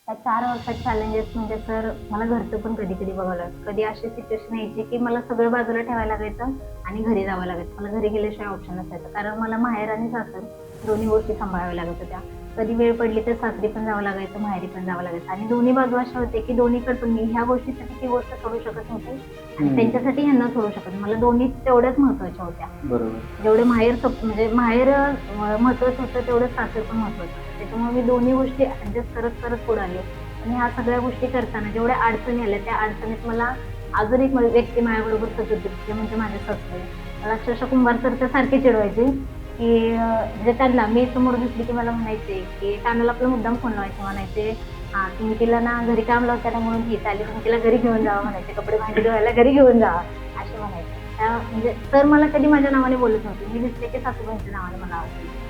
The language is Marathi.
त्या 4 वर्षात चॅलेंजेस म्हणजे सर मला घरचं पण कधी-कधी बघावं लागतं. कधी अशी सिच्युएशन यायची, की मला सगळं बाजूला ठेवायला लागायचं आणि घरी जावं लागायचं. मला घरी गेल्याशिवाय ऑप्शन नसायचं. कारण मला माहेर आणि सासर दोन्ही गोष्टी सांभाळाव्या लागत होत्या. कधी वेळ पडली तर सासरी पण जावं लागायचं, माहेरी पण जावं लागायचं आणि दोन्ही बाजू अशा होत्या, की दोन्हीकडून मी ह्या गोष्टीसाठी ती गोष्ट सोडू शकत नव्हते आणि हं. त्यांच्यासाठी ह्यांना सोडू शकत नाही. मला दोन्ही तेवढ्याच महत्त्वाच्या होत्या. बरोबर. जेवढे माहेर म्हणजे माहेर महत्त्वाचं होतं, तेवढं सासर पण महत्त्वाचं होतं. त्याच्यामुळे मी दोन्ही गोष्टी ॲडजस्ट करत पुढे आले. आणि ह्या सगळ्या गोष्टी करताना जेवढ्या अडचणी आल्या, त्या अडचणीत मला अजून एक व्यक्ती माझ्याबरोबर सतत होती, ते म्हणजे माझे सासरे. मला अक्षरशः कुंभार सर तर सारखे चिडवायचे, की म्हणजे त्यांना मी समोर दिसली, की मला म्हणायचे, की कानाला आपला मुद्दाम फोन लावायचे. म्हणायचे, "हां, तुम्ही तिला ना घरी काम लावता ना म्हणून ही चालली, तुम्ही तिला घरी घेऊन जावा" म्हणायचे. "कपडे भांडी धुवायला घरी घेऊन जावा." असे म्हणायचे. म्हणजे सर मला कधी माझ्या नावाने बोलत नव्हते. मी दिसले, की सासूबाईंच्या नावाने मला आवडायचे.